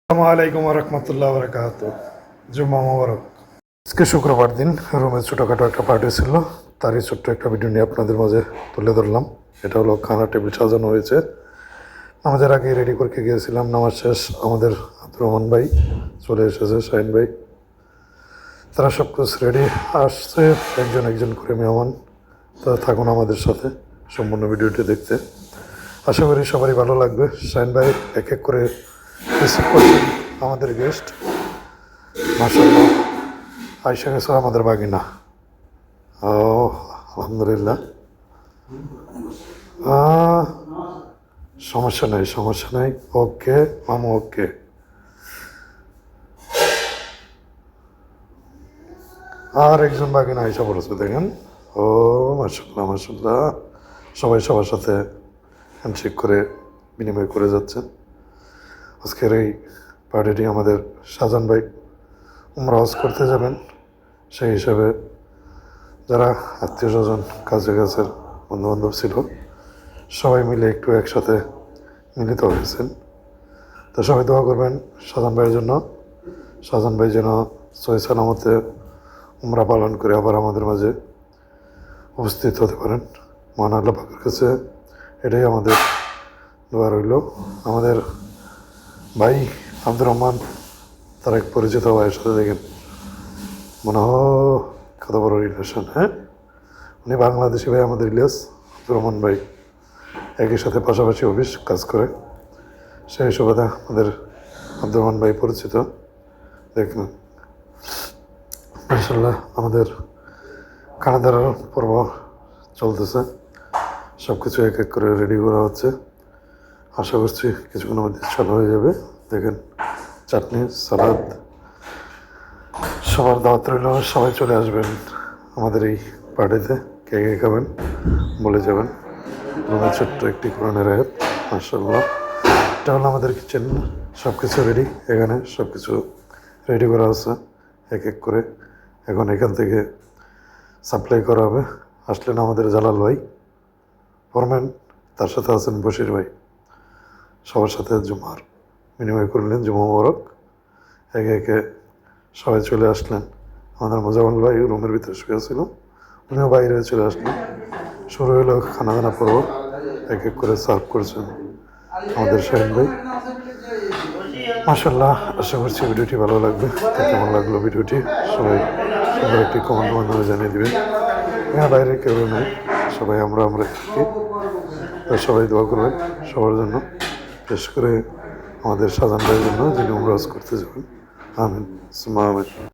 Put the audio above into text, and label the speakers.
Speaker 1: আসসালামু আলাইকুম রহমতুল্লাহ বরকাত। জুম্মা মোবারক। আজকে শুক্রবার দিন রুমে ছোটোখাটো একটা পার্টি ছিল, তারই ছোট্ট একটা ভিডিও নিয়ে আপনাদের মাঝে তুলে ধরলাম। এটা হলো খানা টেবিল সাজানো হয়েছে। নামাজের আগে রেডি করে গিয়েছিলাম, নামাজ শেষ আমাদের আব্দুর রহমান ভাই চলে এসেছে, শাহিন ভাই, তারা সব কিছু রেডি আসছে একজন একজন করে মেহমান। তারা থাকুন আমাদের সাথে সম্পূর্ণ ভিডিওটি দেখতে, আশা করি সবারই ভালো লাগবে। শাহিন ভাই এক এক করে রিসিভ করছেন আমাদের গেস্ট। মাশাআল্লাহ আয়সা গেছে আমাদের বাগিনা। ও আলহামদুলিল্লাহ, সমস্যা নেই সমস্যা নেই, ওকে মামু ওকে। আর একজন বাগিনা আয়সা পড়েছে দেখেন। ও মাশাআল্লাহ মাশাআল্লাহ, সবাই সবার সাথে হ্যান্ডশেক করে বিনিময় করে যাচ্ছেন। আজকের এই পার্টিটি আমাদের শাহজাহান ভাই উমরা হজ করতে যাবেন, সেই হিসাবে যারা আত্মীয় স্বজন কাছে কাছের বন্ধুবান্ধব ছিল সবাই মিলে একটু একসাথে মিলিত হয়েছেন। তো সবাই দোয়া করবেন শাহজাহান ভাইয়ের জন্য, শাহজাহান ভাই যেন সহি সালামতে উমরা পালন করে আবার আমাদের মাঝে উপস্থিত হতে পারেন। মহান আল্লাহ পাকের কাছে এটাই আমাদের দোয়া রইল। আমাদের ভাই আব্দুর রহমান, তার এক পরিচিত ভাইয়ের সাথে দেখেন, মনে হয় কত বড় রিলেশন। হ্যাঁ, উনি বাংলাদেশি ভাই, আমাদের ইলিয়াস আব্দুর রহমান ভাই একই সাথে পাশাপাশি অফিস কাজ করে, সেই সুবাদে আমাদের আব্দুর রহমান ভাই পরিচিত। দেখলেন মাশাআল্লাহ আমাদের খানা দানার পর্ব চলতেছে, সব কিছু এক এক করে রেডি করা হচ্ছে। আশা করছি কিছুক্ষণের মধ্যে চালু হয়ে যাবে। দেখেন চাটনি সালাদ, সবার দাওয়াত রইল, সবাই চলে আসবেন আমাদের এই পার্টিতে। কে কে খাবেন বলে যাবেন। রুমের ছোট্ট একটি কোরআনের আয়াত, মাশাআল্লাহ। এটা হলো আমাদের কিচেন, সব কিছু রেডি, এখানে সব কিছু রেডি করা আছে এক এক করে। এখন এখান থেকে সাপ্লাই করা হবে। আসলেন আমাদের জালাল ভাই ফরম্যান, তার সাথে আছেন বশির ভাই, সবার সাথে জুমার বিনিময় করলেন। জুমা মোবারক। একে একে সবাই চলে আসলেন। আমাদের মোজাম্মেল ভাই রুমের ভিতরে শুয়েছিল, উনিও বাইরে চলে আসলেন। শুরু হলো খানা দানা পর্ব, এক এক করে সার্ভ করছেন আমাদের শাহিন ভাই। মাশাআল্লাহ, আশা করছি ভিডিওটি ভালো লাগবে। কেমন লাগলো ভিডিওটি সবাই সুন্দর একটি কমেন্ট মাধ্যমে জানিয়ে দেবেন। হ্যাঁ, বাইরে কেউ নেই, সবাই আমরা থাকি। সবাই দোয়া করবেন সবার জন্য, বিশেষ করে আমাদের শাহজাহান ভাইয়ের জন্য যিনি উমরা হজ করতে যাবেন। আমিন সুম্মা আমিন।